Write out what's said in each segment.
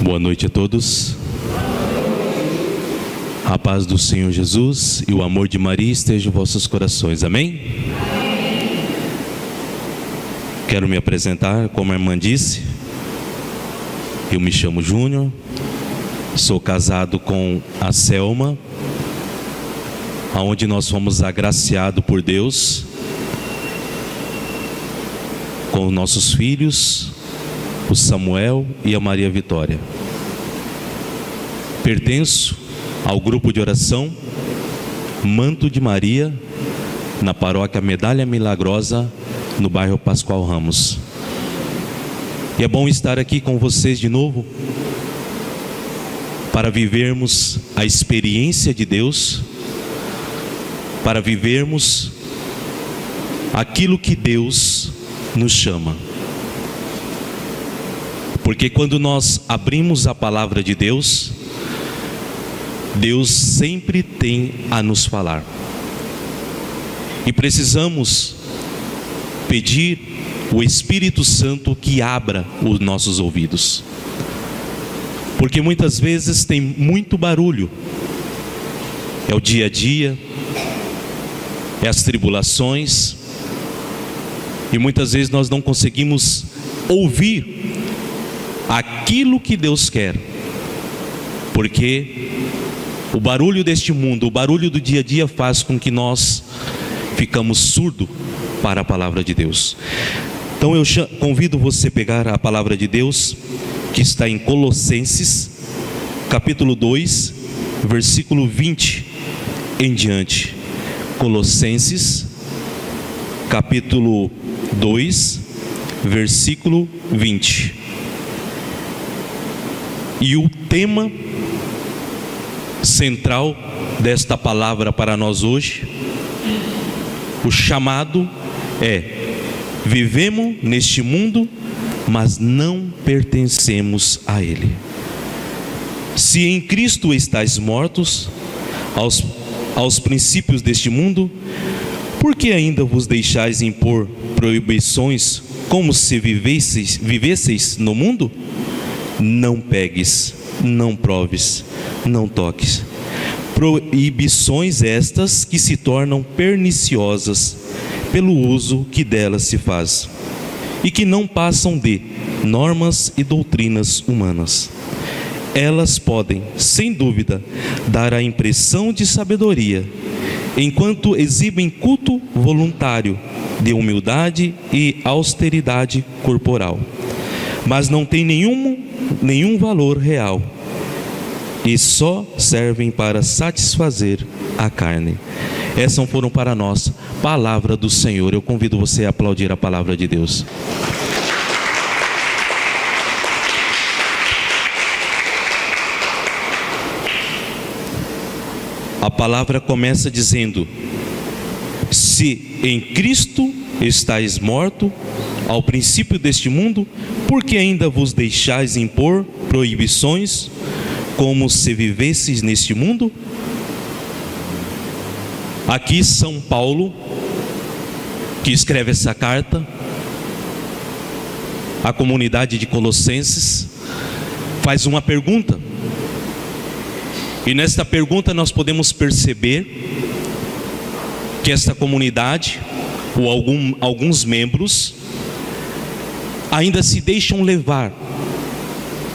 Boa noite a todos. A paz do Senhor Jesus e o amor de Maria estejam em vossos corações. Amém? Quero me apresentar, como a irmã disse. Eu me chamo Júnior. Sou casado com a Selma, aonde nós fomos agraciados por Deus com nossos filhos, o Samuel e a Maria Vitória. Pertenço ao grupo de oração Manto de Maria, na paróquia Medalha Milagrosa, no bairro Pascoal Ramos. E é bom estar aqui com vocês de novo, para vivermos a experiência de Deus, para vivermos aquilo que Deus nos chama. Porque quando nós abrimos a palavra de Deus, Deus sempre tem a nos falar. E precisamos pedir o Espírito Santo que abra os nossos ouvidos. Porque muitas vezes tem muito barulho. É o dia a dia, é as tribulações, e muitas vezes nós não conseguimos ouvir aquilo que Deus quer, porque o barulho deste mundo, o barulho do dia a dia faz com que nós ficamos surdos para a palavra de Deus. Então eu convido você a pegar a palavra de Deus, que está em Colossenses, capítulo 2, versículo 20 em diante. Colossenses, capítulo 2, versículo 20. E o tema central desta palavra para nós hoje, o chamado é: vivemos neste mundo, mas não pertencemos a ele. Se em Cristo estáis mortos aos princípios deste mundo, por que ainda vos deixais impor proibições como se vivesseis no mundo? Não pegues, não proves, não toques. Proibições estas que se tornam perniciosas pelo uso que delas se faz, e que não passam de normas e doutrinas humanas. Elas podem, sem dúvida, dar a impressão de sabedoria, enquanto exibem culto voluntário de humildade e austeridade corporal, mas não têm nenhum valor real e só servem para satisfazer a carne. Essas foram para nós palavra do Senhor. Eu convido você a aplaudir a palavra de Deus. A palavra começa dizendo: se em Cristo estáis morto ao princípio deste mundo, por que ainda vos deixais impor proibições como se vivesseis neste mundo? Aqui São Paulo, que escreve essa carta à comunidade de Colossenses, faz uma pergunta. E nesta pergunta nós podemos perceber que esta comunidade, ou alguns membros, ainda se deixam levar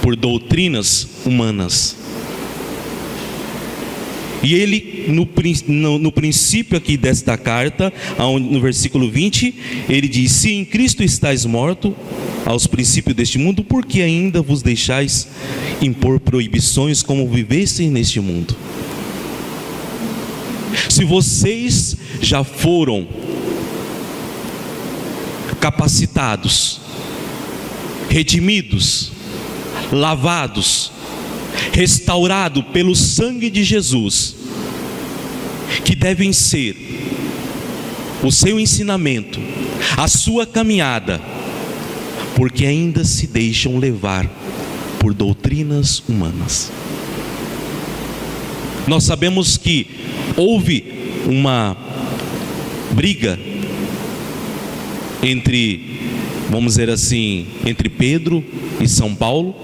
por doutrinas humanas. E ele, no princípio aqui desta carta, no versículo 20, ele diz: se em Cristo estáis morto aos princípios deste mundo, por que ainda vos deixais impor proibições como vivessem neste mundo? Se vocês já foram capacitados, redimidos, lavados, restaurados pelo sangue de Jesus, que devem ser o seu ensinamento, a sua caminhada, porque ainda se deixam levar por doutrinas humanas. Nós sabemos que houve uma briga entre, vamos dizer assim, entre Pedro e São Paulo,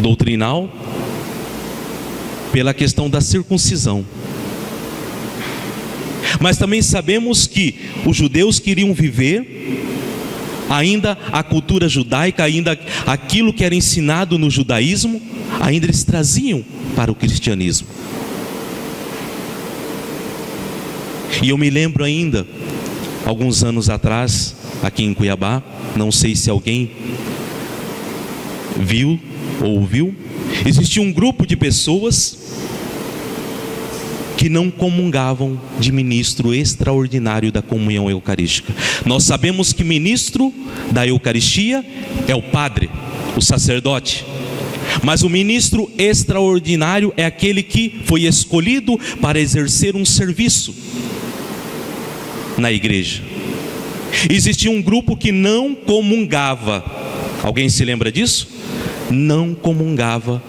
doutrinal pela questão da circuncisão. Mas também sabemos que os judeus queriam viver ainda a cultura judaica, ainda aquilo que era ensinado no judaísmo, ainda eles traziam para o cristianismo. E eu me lembro ainda, alguns anos atrás, aqui em Cuiabá, não sei se alguém viu ou ouviu, existia um grupo de pessoas que não comungavam de ministro extraordinário da comunhão eucarística. Nós sabemos que ministro da Eucaristia é o padre, o sacerdote. Mas o ministro extraordinário é aquele que foi escolhido para exercer um serviço na igreja. Existia um grupo que não comungava. Alguém se lembra disso? Não comungava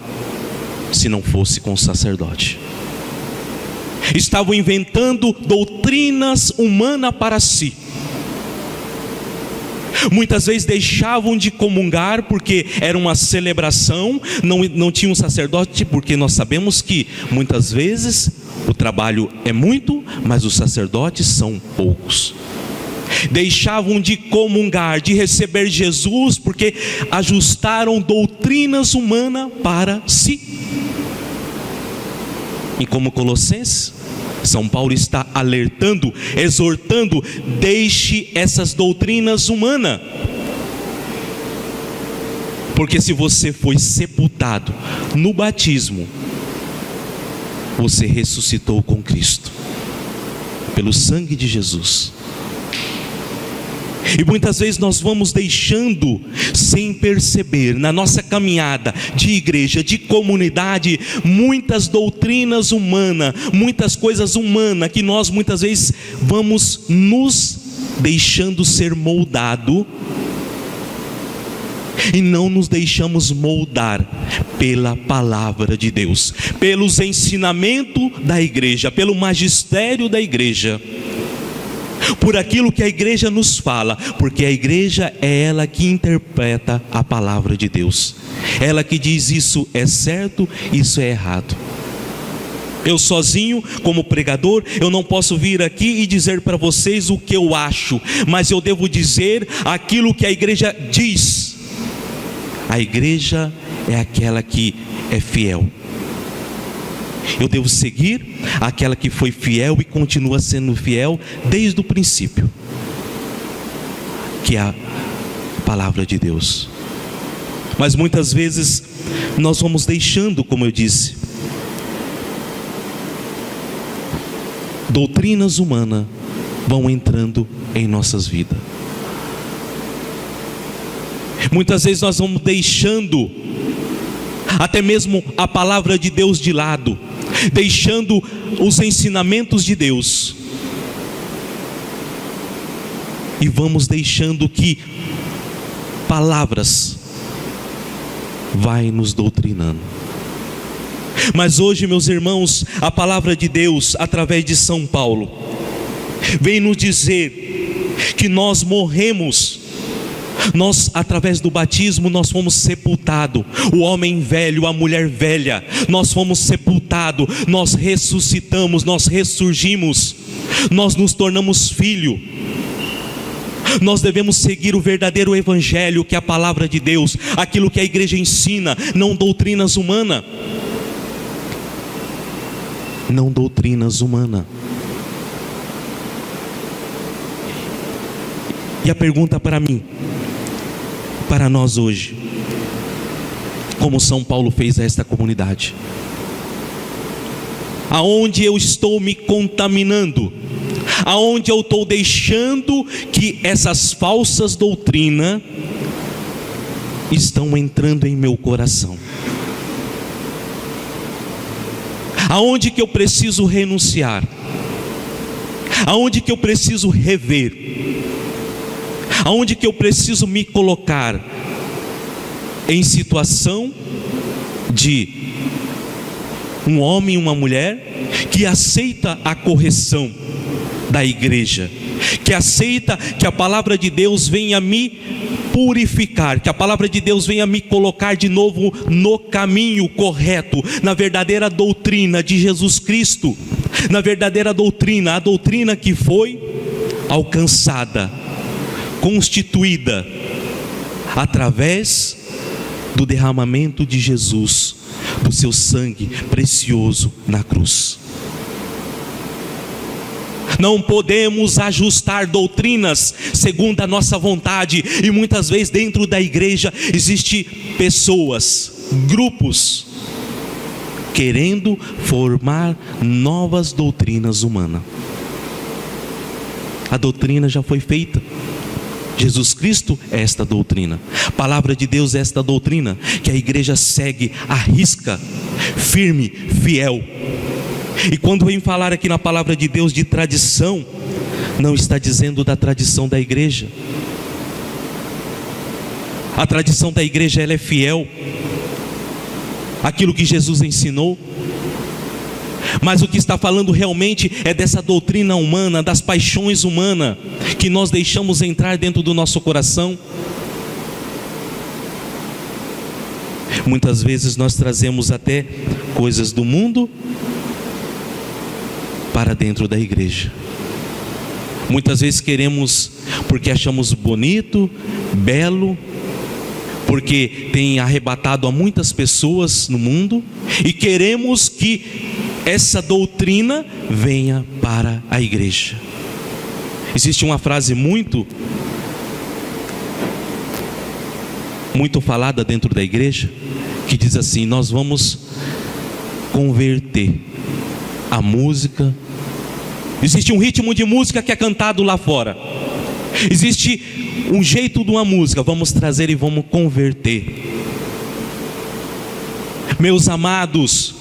se não fosse com o sacerdote. Estavam inventando doutrinas humanas para si. Muitas vezes deixavam de comungar porque era uma celebração, não tinha um sacerdote, porque nós sabemos que muitas vezes o trabalho é muito, mas os sacerdotes são poucos. Deixavam de comungar, de receber Jesus, porque ajustaram doutrinas humanas para si. E como Colossenses, São Paulo está alertando, exortando: deixe essas doutrinas humanas. Porque se você foi sepultado no batismo, você ressuscitou com Cristo, pelo sangue de Jesus. E muitas vezes nós vamos deixando, sem perceber, na nossa caminhada de igreja, de comunidade, muitas doutrinas humanas, muitas coisas humanas, que nós muitas vezes vamos nos deixando ser moldado, e não nos deixamos moldar pela palavra de Deus, pelos ensinamentos da igreja, pelo magistério da igreja, por aquilo que a igreja nos fala, porque a igreja é ela que interpreta a palavra de Deus, ela que diz: isso é certo, isso é errado. Eu sozinho, como pregador, eu não posso vir aqui e dizer para vocês o que eu acho, mas eu devo dizer aquilo que a igreja diz. A igreja é aquela que é fiel. Eu devo seguir aquela que foi fiel e continua sendo fiel desde o princípio, que é a palavra de Deus. Mas muitas vezes nós vamos deixando, como eu disse, doutrinas humanas vão entrando em nossas vidas. Muitas vezes nós vamos deixando até mesmo a palavra de Deus de lado, deixando os ensinamentos de Deus, e vamos deixando que palavras vai nos doutrinando. Mas hoje, meus irmãos, a palavra de Deus, através de São Paulo, vem nos dizer que nós morremos. Nós, através do batismo, nós fomos sepultados. O homem velho, a mulher velha, nós fomos sepultados. Nós ressuscitamos, nós ressurgimos, nós nos tornamos filho. Nós devemos seguir o verdadeiro evangelho, que é a palavra de Deus, aquilo que a igreja ensina, não doutrinas humanas. Não doutrinas humanas. E a pergunta para mim, para nós hoje, como São Paulo fez a esta comunidade: aonde eu estou me contaminando? Aonde eu estou deixando que essas falsas doutrinas estão entrando em meu coração? Aonde que eu preciso renunciar? Aonde que eu preciso rever? Aonde que eu preciso me colocar em situação de um homem e uma mulher que aceita a correção da igreja, que aceita que a palavra de Deus venha me purificar, que a palavra de Deus venha me colocar de novo no caminho correto, na verdadeira doutrina de Jesus Cristo, na verdadeira doutrina, a doutrina que foi alcançada, constituída através do derramamento de Jesus, do seu sangue precioso na cruz. Não podemos ajustar doutrinas segundo a nossa vontade, e muitas vezes dentro da igreja existe pessoas, grupos querendo formar novas doutrinas humanas. A doutrina já foi feita. Jesus Cristo é esta doutrina, a palavra de Deus é esta doutrina que a igreja segue à risca, firme, fiel. E quando vem falar aqui na palavra de Deus de tradição, não está dizendo da tradição da igreja. A tradição da igreja, ela é fiel àquilo que Jesus ensinou. Mas o que está falando realmente é dessa doutrina humana, das paixões humanas, que nós deixamos entrar dentro do nosso coração. Muitas vezes nós trazemos até coisas do mundo para dentro da igreja. Muitas vezes queremos, porque achamos bonito, belo, porque tem arrebatado a muitas pessoas no mundo, e queremos que essa doutrina venha para a igreja. Existe uma frase muito falada dentro da igreja, que diz assim: nós vamos converter a música. Existe um ritmo de música que é cantado lá fora, existe um jeito de uma música, vamos trazer e vamos converter. Meus amados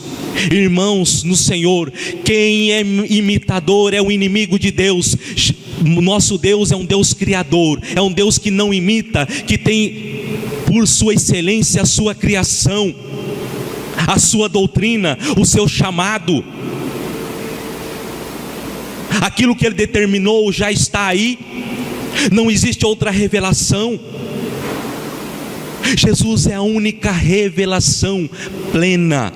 irmãos no Senhor, quem é imitador é o inimigo de Deus. Nosso Deus é um Deus criador, é um Deus que não imita, que tem por sua excelência a sua criação, a sua doutrina, o seu chamado. Aquilo que Ele determinou já está aí, não existe outra revelação. Jesus é a única revelação plena.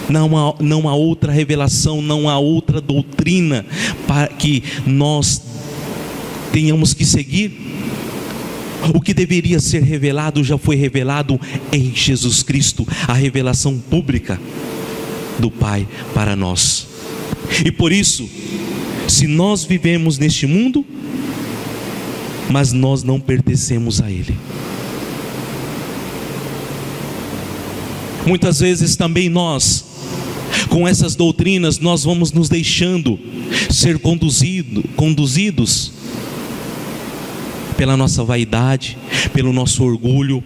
Não há outra revelação, não há outra doutrina para que nós tenhamos que seguir. O que deveria ser revelado já foi revelado em Jesus Cristo, a revelação pública do Pai para nós. E por isso, se nós vivemos neste mundo, mas nós não pertencemos a Ele. Muitas vezes também nós, com essas doutrinas, nós vamos nos deixando ser conduzidos pela nossa vaidade, pelo nosso orgulho,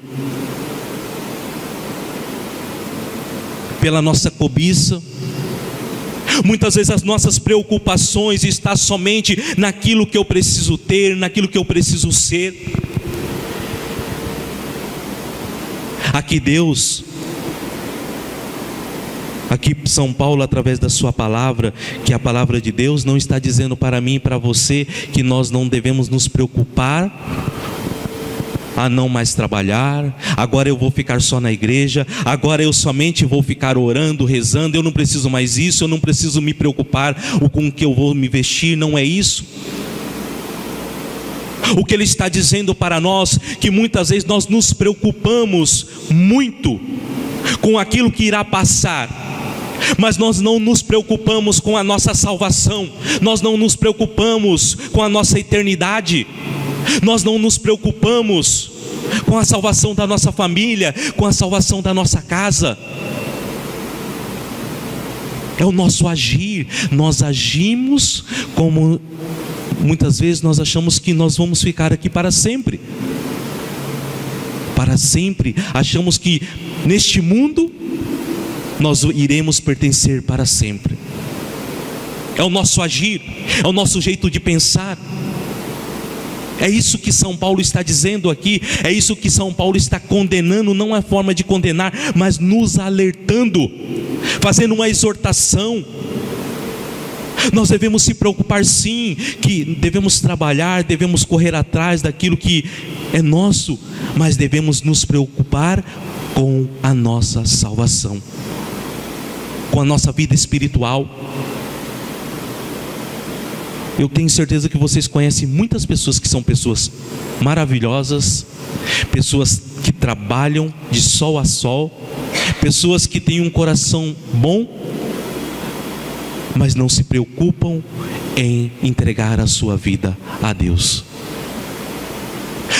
pela nossa cobiça. Muitas vezes as nossas preocupações estão somente naquilo que eu preciso ter, naquilo que eu preciso ser. Aqui São Paulo, através da sua palavra, que a palavra de Deus não está dizendo para mim e para você que nós não devemos nos preocupar a não mais trabalhar, agora eu vou ficar só na igreja, agora eu somente vou ficar orando, rezando, eu não preciso mais isso, eu não preciso me preocupar com o que eu vou me vestir. Não é isso. O que Ele está dizendo para nós, que muitas vezes nós nos preocupamos muito com aquilo que irá passar, mas nós não nos preocupamos com a nossa salvação, nós não nos preocupamos com a nossa eternidade, nós não nos preocupamos com a salvação da nossa família, com a salvação da nossa casa. É o nosso agir. Nós agimos como muitas vezes nós achamos que nós vamos ficar aqui para sempre. Para sempre. Achamos que neste mundo nós iremos pertencer para sempre. É o nosso agir, é o nosso jeito de pensar. É isso que São Paulo está dizendo aqui, é isso que São Paulo está condenando. Não é forma de condenar, mas nos alertando, fazendo uma exortação. Nós devemos se preocupar sim, que devemos trabalhar, devemos correr atrás daquilo que é nosso, mas devemos nos preocupar com a nossa salvação, com a nossa vida espiritual. Eu tenho certeza que vocês conhecem muitas pessoas que são pessoas maravilhosas, pessoas que trabalham de sol a sol, pessoas que têm um coração bom, mas não se preocupam em entregar a sua vida a Deus.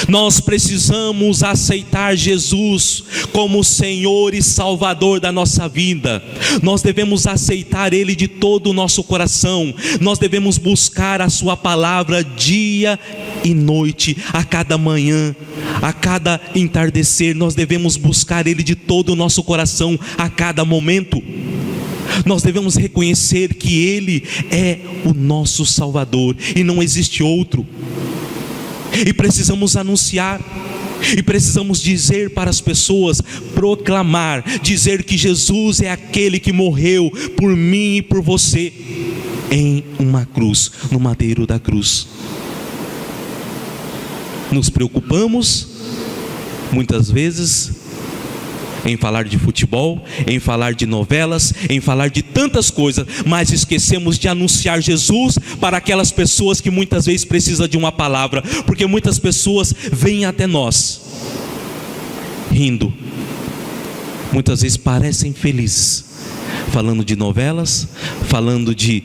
Nós precisamos aceitar Jesus como Senhor e Salvador da nossa vida. Nós devemos aceitar Ele de todo o nosso coração. Nós devemos buscar a sua palavra dia e noite, a cada manhã, a cada entardecer. Nós devemos buscar Ele de todo o nosso coração, a cada momento. Nós devemos reconhecer que Ele é o nosso Salvador e não existe outro. E precisamos anunciar, e precisamos dizer para as pessoas, proclamar, dizer que Jesus é aquele que morreu por mim e por você em uma cruz, no madeiro da cruz. Nos preocupamos muitas vezes em falar de futebol, em falar de novelas, em falar de tantas coisas, mas esquecemos de anunciar Jesus para aquelas pessoas que muitas vezes precisam de uma palavra, porque muitas pessoas vêm até nós rindo, muitas vezes parecem felizes, falando de novelas, falando de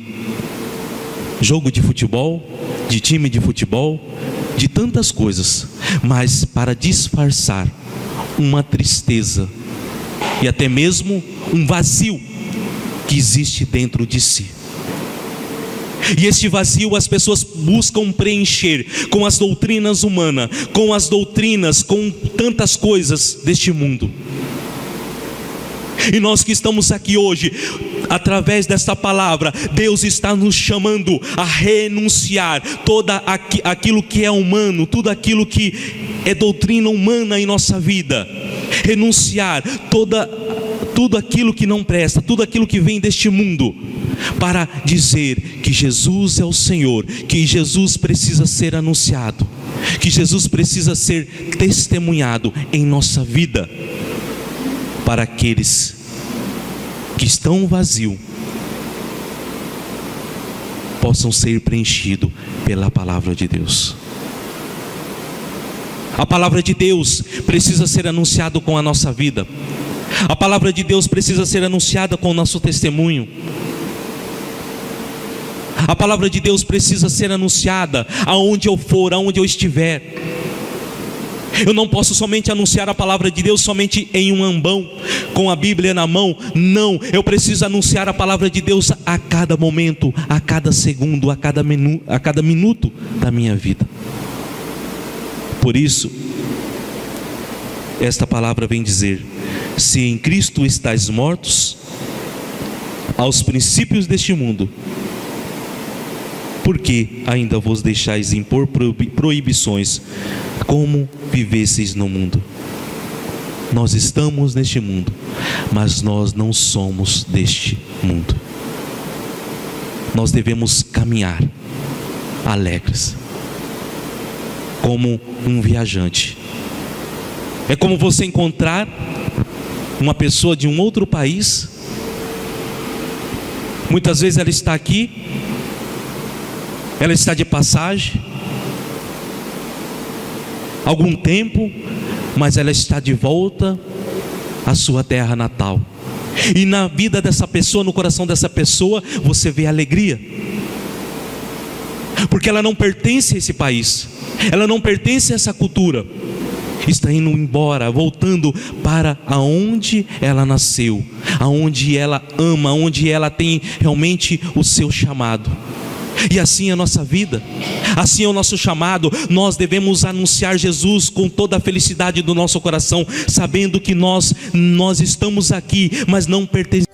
jogo de futebol, de time de futebol, de tantas coisas, mas para disfarçar uma tristeza e até mesmo um vazio que existe dentro de si. E este vazio as pessoas buscam preencher com as doutrinas humanas, com as doutrinas, com tantas coisas deste mundo. E nós que estamos aqui hoje, através desta palavra, Deus está nos chamando a renunciar todo aquilo que é humano, tudo aquilo que é doutrina humana em nossa vida. Renunciar tudo aquilo que não presta, tudo aquilo que vem deste mundo, para dizer que Jesus é o Senhor, que Jesus precisa ser anunciado, que Jesus precisa ser testemunhado em nossa vida, para aqueles que estão vazios possam ser preenchidos pela palavra de Deus. A palavra de Deus precisa ser anunciada com a nossa vida. A palavra de Deus precisa ser anunciada com o nosso testemunho. A palavra de Deus precisa ser anunciada aonde eu for, aonde eu estiver. Eu não posso somente anunciar a palavra de Deus somente em um ambão, com a Bíblia na mão. Não, eu preciso anunciar a palavra de Deus a cada momento, a cada segundo, a cada minuto da minha vida. Por isso, esta palavra vem dizer: se em Cristo estáis mortos aos princípios deste mundo, por que ainda vos deixais impor proibições, como vivesseis no mundo? Nós estamos neste mundo, mas nós não somos deste mundo. Nós devemos caminhar alegres, como um viajante. É como você encontrar uma pessoa de um outro país. Muitas vezes ela está aqui, ela está de passagem, algum tempo, mas ela está de volta à sua terra natal. E na vida dessa pessoa, no coração dessa pessoa, você vê alegria, porque ela não pertence a esse país, ela não pertence a essa cultura, está indo embora, voltando para aonde ela nasceu, aonde ela ama, aonde ela tem realmente o seu chamado. E assim é a nossa vida, assim é o nosso chamado. Nós devemos anunciar Jesus com toda a felicidade do nosso coração, sabendo que nós estamos aqui, mas não pertencemos